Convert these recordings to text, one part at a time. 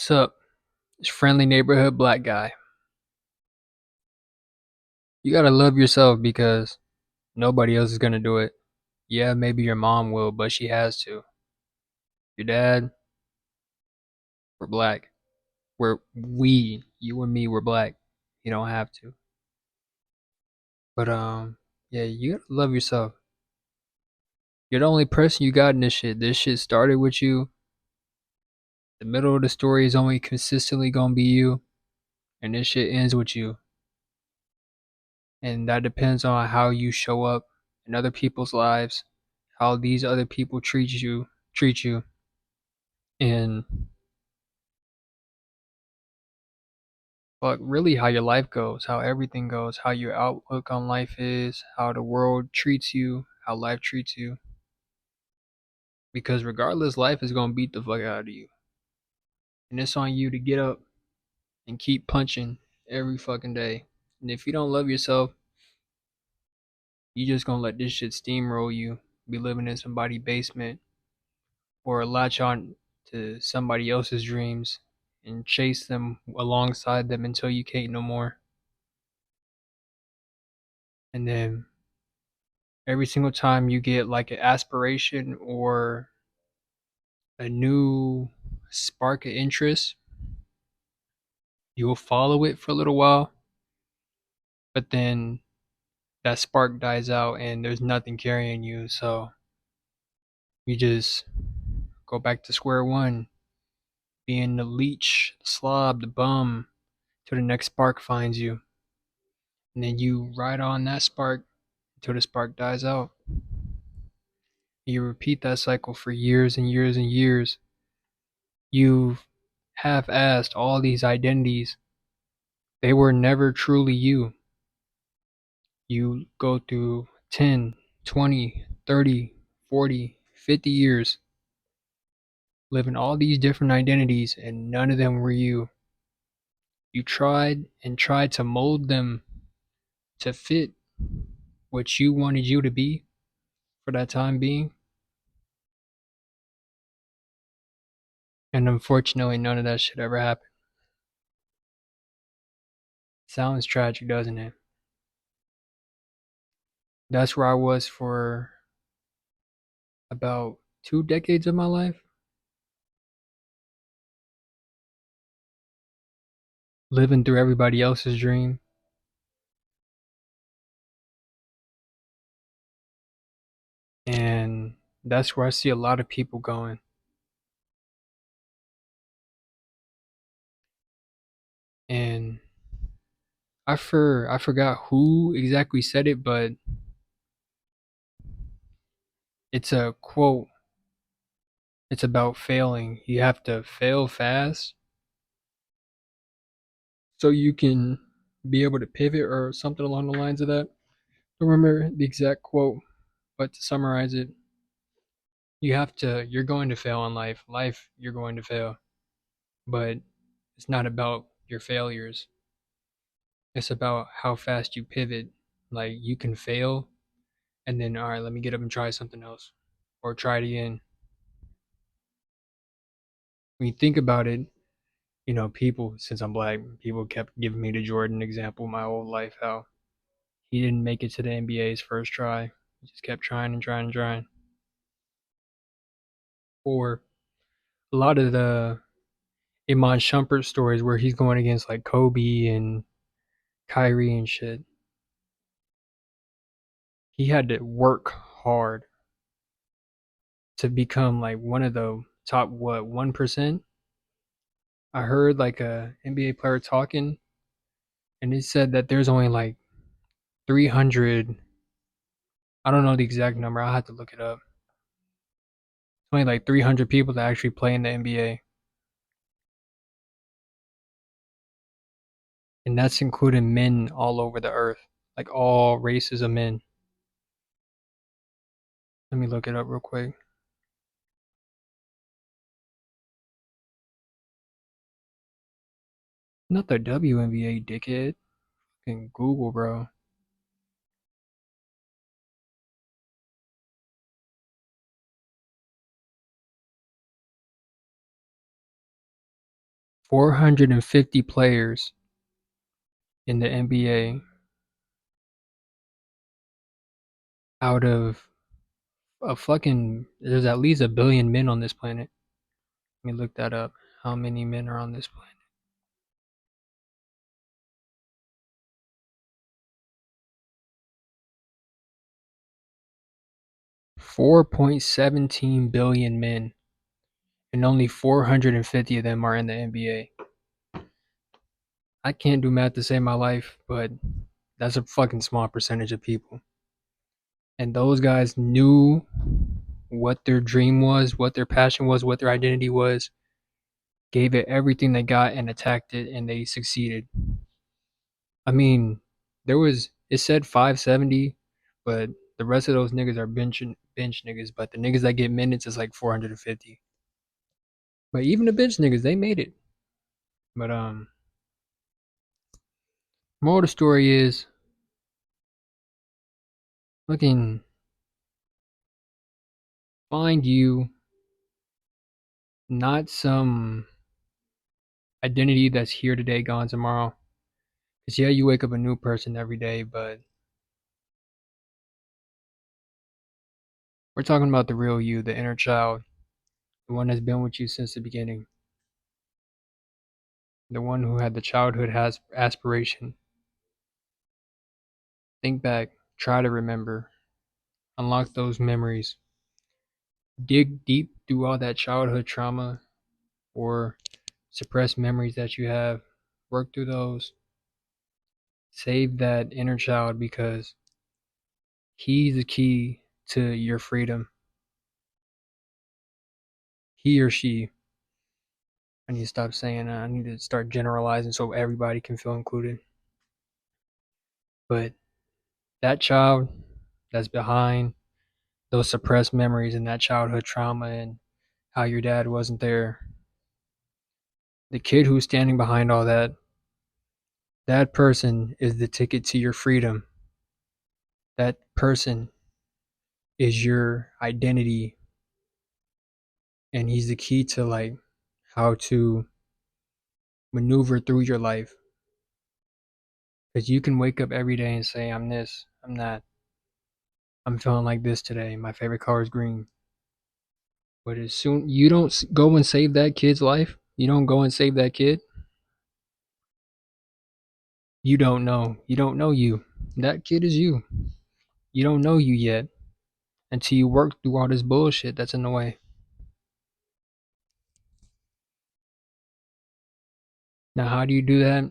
What's up? It's friendly neighborhood black guy. You gotta love yourself because nobody else is gonna do it. Yeah, maybe your mom will, but she has to. Your dad, we're black. You and me, we're black. You don't have to. But yeah, you gotta love yourself. You're the only person you got in this shit. This shit started with you. The middle of the story is only consistently gonna be you, and this shit ends with you. And that depends on how you show up in other people's lives, how these other people treat you, and but really how your life goes, how everything goes, how your outlook on life is, how the world treats you, how life treats you. Because regardless, life is gonna beat the fuck out of you. And it's on you to get up and keep punching every fucking day. And if you don't love yourself, you just gonna let this shit steamroll you, be living in somebody's basement or latch on to somebody else's dreams and chase them alongside them until you can't no more. And then every single time you get like an aspiration or a new spark of interest, you'll follow it for a little while, but then that spark dies out and there's nothing carrying you. So you just go back to square one, being the leech, the slob, the bum, till the next spark finds you. And then you ride on that spark until the spark dies out. You repeat that cycle for years and years and years. You've half-assed all these identities. They were never truly you. You go through 10, 20, 30, 40, 50 years living all these different identities and none of them were you. You tried and tried to mold them to fit what you wanted you to be for that time being. And unfortunately, none of that shit ever happened. Sounds tragic, doesn't it? That's where I was for about 2 decades of my life, living through everybody else's dream. And that's where I see a lot of people going. And I forgot who exactly said it, but it's a quote. It's about failing. You have to fail fast so you can be able to pivot or something along the lines of that. I don't remember the exact quote, but to summarize it, you're going to fail in life. Life, you're going to fail. But it's not about your failures. It's about how fast you pivot. Like you can fail and then, all right, let me get up and try something else or try it again. When you think about it, people, since I'm black, people kept giving me the Jordan example my whole life, how he didn't make it to the NBA's first try. He just kept trying and trying and trying. Or a lot of the Iman Shumpert stories where he's going against like Kobe and Kyrie and shit. He had to work hard to become like one of the top 1%. I heard like a NBA player talking and he said that there's only like 300. I don't know the exact number. I'll have to look it up. Only like 300 people that actually play in the NBA, and that's including men all over the earth, like all races of men. Let me look it up real quick. Not the WNBA, dickhead. Fucking Google, bro. 450 players in the NBA out of a fucking there's at least a billion men on this planet. Let me look that up. How many men are on this planet? 4.17 billion men, and only 450 of them are in the NBA. I can't do math to save my life, but that's a fucking small percentage of people. And those guys knew what their dream was, what their passion was, what their identity was, gave it everything they got and attacked it, and they succeeded. I mean, it said 570, but the rest of those niggas are bench niggas, but the niggas that get minutes is like 450. But even the bench niggas, they made it. But moral of the story is fucking find you, not some identity that's here today, gone tomorrow. Cause yeah, you wake up a new person every day, but we're talking about the real you, the inner child, the one that's been with you since the beginning, the one who had the childhood has aspiration. Think back, try to remember, unlock those memories, dig deep through all that childhood trauma or suppressed memories that you have, work through those, save that inner child because he's the key to your freedom. He or she. I need to stop saying that. I need to start generalizing so everybody can feel included. But that child that's behind those suppressed memories and that childhood trauma and how your dad wasn't there, the kid who's standing behind all that, that person is the ticket to your freedom. That person is your identity, and he's the key to like how to maneuver through your life. Because you can wake up every day and say, I'm this, I'm that, I'm feeling like this today, my favorite color is green. But as soon you don't go and save that kid's life, you don't go and save that kid, you don't know. You don't know you. That kid is you. You don't know you yet until you work through all this bullshit that's in the way. Now, how do you do that?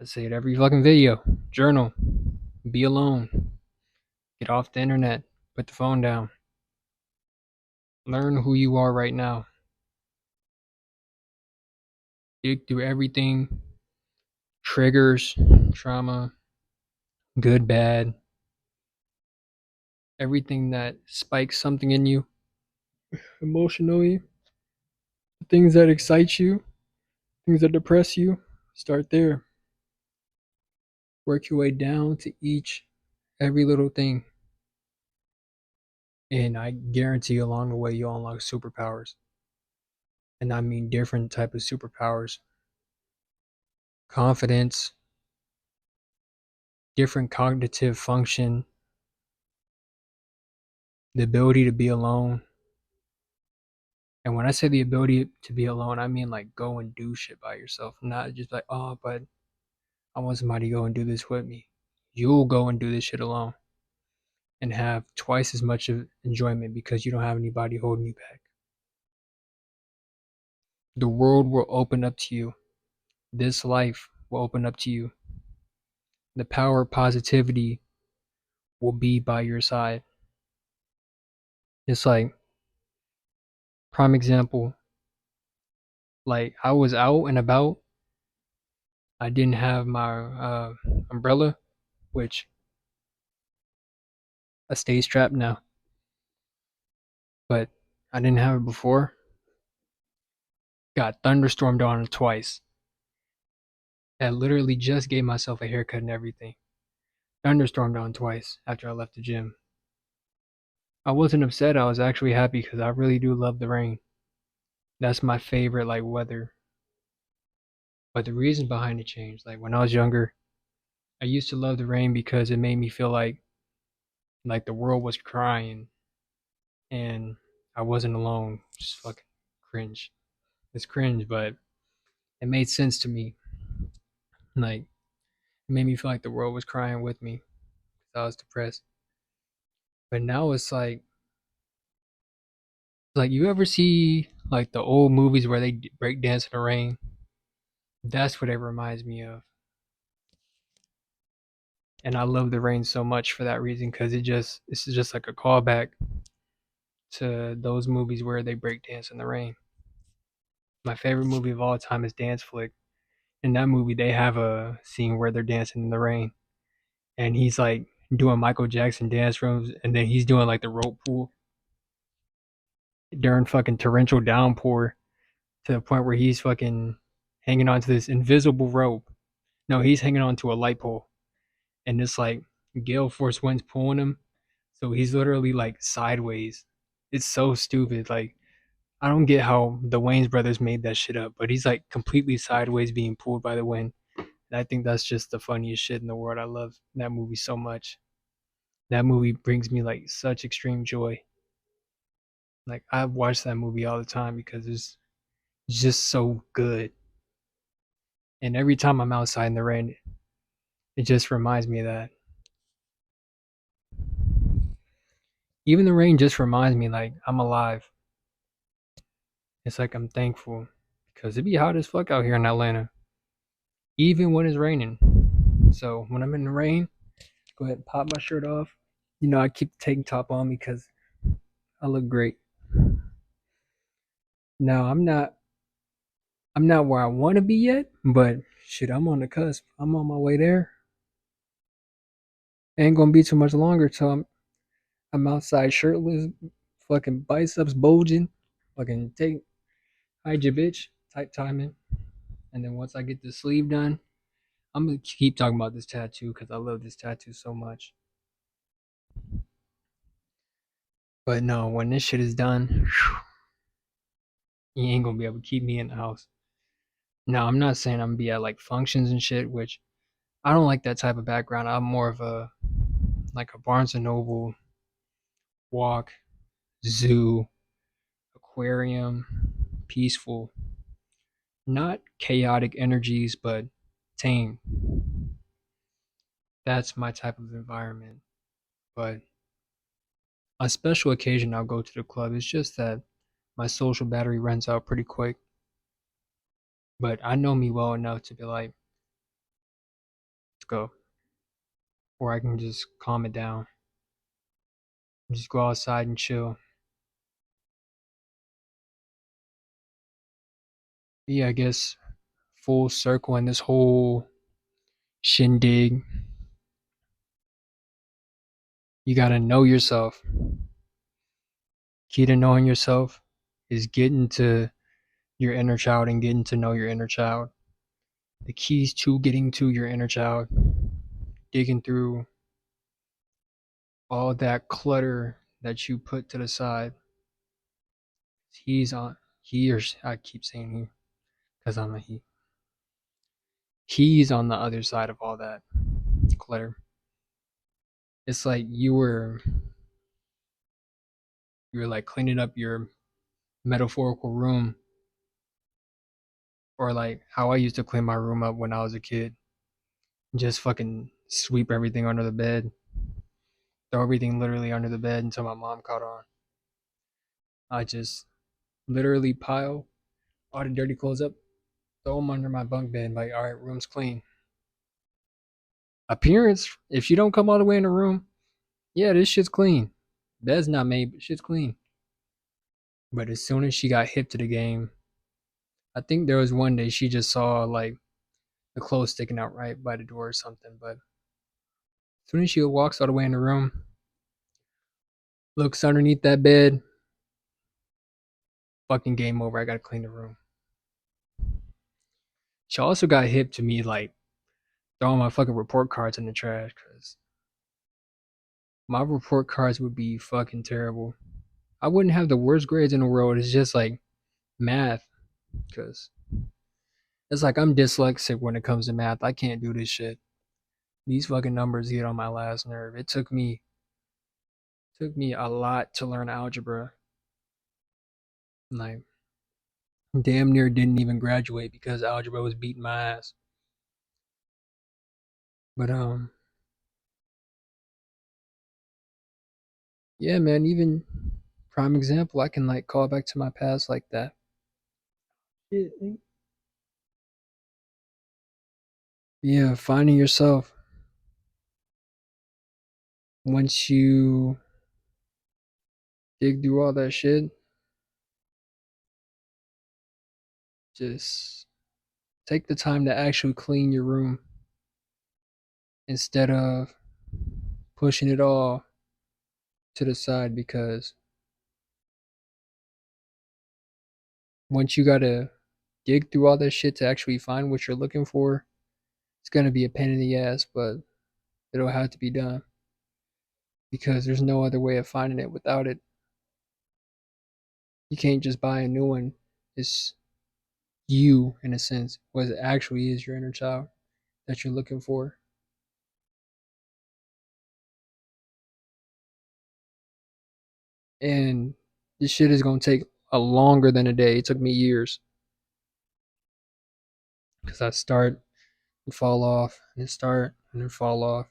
I say it every fucking video. Journal. Be alone. Get off the internet. Put the phone down. Learn who you are right now. Dig through everything. Triggers, trauma, good, bad. Everything that spikes something in you emotionally. Things that excite you. Things that depress you. Start there. Work your way down to every little thing. And I guarantee along the way you'll unlock superpowers. And I mean different type of superpowers. Confidence, different cognitive function, the ability to be alone. And when I say the ability to be alone, I mean like go and do shit by yourself. Not just like, oh, but I want somebody to go and do this with me. You'll go and do this shit alone and have twice as much of enjoyment because you don't have anybody holding you back. The world will open up to you. This life will open up to you. The power of positivity will be by your side. It's like, prime example, like I was out and about. I didn't have my umbrella, which I stay strapped now, but I didn't have it before. Got thunderstormed on twice. I literally just gave myself a haircut and everything. Thunderstormed on twice after I left the gym. I wasn't upset. I was actually happy because I really do love the rain. That's my favorite like weather. But the reason behind the change, like when I was younger, I used to love the rain because it made me feel like the world was crying and I wasn't alone. Just fucking cringe. It's cringe, but it made sense to me. Like it made me feel like the world was crying with me because I was depressed. But now it's like you ever see like the old movies where they break dance in the rain? That's what it reminds me of. And I love the rain so much for that reason because it's just like a callback to those movies where they break dance in the rain. My favorite movie of all time is Dance Flick. In that movie, they have a scene where they're dancing in the rain, and he's like doing Michael Jackson dance moves, and then he's doing like the rope pool during fucking torrential downpour to the point where he's fucking hanging onto this invisible rope. No, he's hanging onto a light pole, and it's like gale force winds pulling him, so he's literally like sideways. It's so stupid. Like I don't get how the Wayans brothers made that shit up, but he's like completely sideways being pulled by the wind. And I think that's just the funniest shit in the world. I love that movie so much. That movie brings me like such extreme joy. Like I watch that movie all the time because it's just so good. And every time I'm outside in the rain, it just reminds me of that. Even the rain just reminds me like I'm alive. It's like I'm thankful because it be hot as fuck out here in Atlanta, even when it's raining. So when I'm in the rain, go ahead and pop my shirt off. You know, I keep the tank top on because I look great. Now I'm not where I want to be yet, but shit, I'm on the cusp. I'm on my way there. Ain't gonna be too much longer till I'm outside shirtless, fucking biceps bulging, fucking take hide your bitch, tight timing. And then once I get the sleeve done, I'm gonna keep talking about this tattoo because I love this tattoo so much. But no, when this shit is done, you ain't gonna be able to keep me in the house. Now, I'm not saying I'm gonna be at like functions and shit, which I don't like that type of background. I'm more of a like a Barnes and Noble walk, zoo, aquarium, peaceful, not chaotic energies, but tame. That's my type of environment. But a special occasion I'll go to the club. It's just that my social battery runs out pretty quick. But I know me well enough to be like, let's go. Or I can just calm it down. Just go outside and chill. Yeah, I guess full circle in this whole shindig. You gotta know yourself. Key to knowing yourself is getting to your inner child and getting to know your inner child. The keys to getting to your inner child, digging through all that clutter that you put to the side. He's on, he or she, I keep saying he because I'm a he. He's on the other side of all that clutter. It's like you were like cleaning up your metaphorical room, or like how I used to clean my room up when I was a kid. Just fucking sweep everything under the bed, throw everything literally under the bed until my mom caught on. I just literally pile all the dirty clothes up, throw them under my bunk bed, like, all right, room's clean. Appearance, if you don't come all the way in the room, yeah, this shit's clean. Bed's not made, but shit's clean. But as soon as she got hip to the game, I think there was one day she just saw like the clothes sticking out right by the door or something. But as soon as she walks all the way in the room, looks underneath that bed, fucking game over. I gotta clean the room. She also got hip to me like throwing my fucking report cards in the trash because my report cards would be fucking terrible. I wouldn't have the worst grades in the world. It's just like math because It's like I'm dyslexic when it comes to math. I can't do this shit. These fucking numbers get on my last nerve. It took me a lot to learn algebra. Like damn near didn't even graduate because algebra was beating my ass. But yeah, man, even prime example, I can like call back to my past like that. Yeah, finding yourself once you dig through all that shit, just take the time to actually clean your room instead of pushing it all to the side because once you gotta dig through all that shit to actually find what you're looking for, it's gonna be a pain in the ass, but it'll have to be done because there's no other way of finding it without it. You can't just buy a new one. It's you, in a sense, what it actually is your inner child that you're looking for. And this shit is gonna take a longer than a day. It took me years because I start and fall off and then start and then fall off.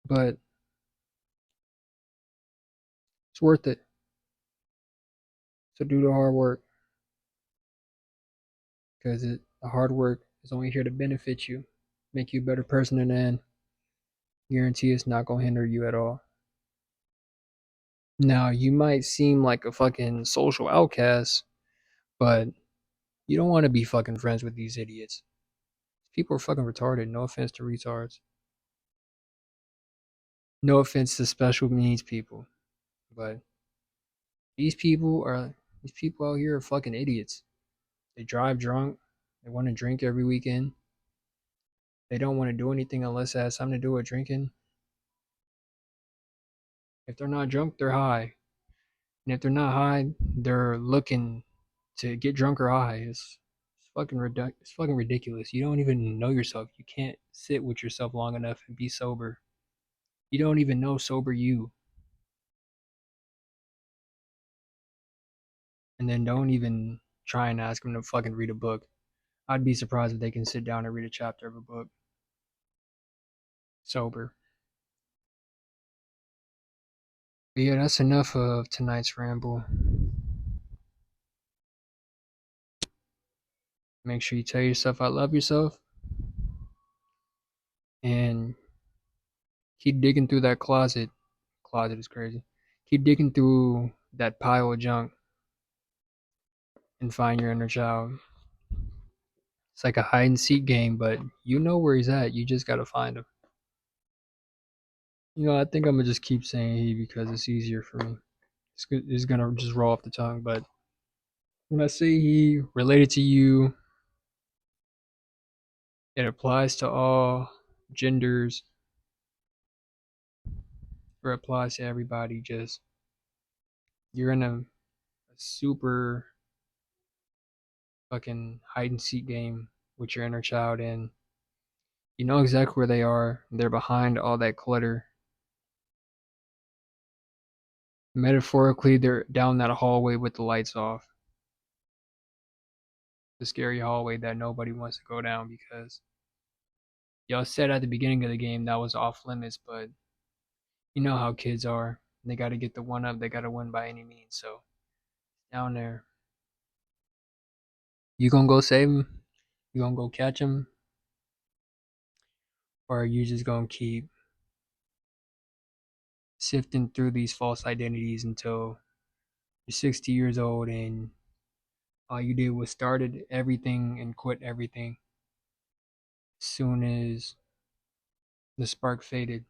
But it's worth it. So do the hard work because the hard work is only here to benefit you, make you a better person in the end. Guarantee it's not gonna hinder you at all. Now you might seem like a fucking social outcast, but you don't want to be fucking friends with these idiots. People are fucking retarded. No offense to retards. No offense to special needs people, but these people are these people out here are fucking idiots. They drive drunk. They want to drink every weekend. They don't want to do anything unless it has something to do with drinking. If they're not drunk, they're high. And if they're not high, they're looking to get drunk or high. It's fucking ridiculous. You don't even know yourself. You can't sit with yourself long enough and be sober. You don't even know sober you. And then don't even try and ask them to fucking read a book. I'd be surprised if they can sit down and read a chapter of a book sober. But yeah, that's enough of tonight's ramble. Make sure you tell yourself I love yourself and keep digging through that closet. Closet is crazy. Keep digging through that pile of junk and find your inner child. It's like a hide and seek game, but you know where he's at. You just gotta find him. I think I'm gonna just keep saying he because it's easier for me. It's gonna just roll off the tongue. But when I say he related to you, it applies to all genders or applies to everybody. Just you're in a super fucking hide and seek game with your inner child, and you know exactly where they are. They're behind all that clutter. Metaphorically, they're down that hallway with the lights off. The scary hallway that nobody wants to go down because y'all said at the beginning of the game that was off limits, but you know how kids are. They got to get the one up. They got to win by any means. So down there, you gonna go save him? You gonna go catch him? Or are you just gonna keep sifting through these false identities until you're 60 years old and all you did was started everything and quit everything as soon as the spark faded?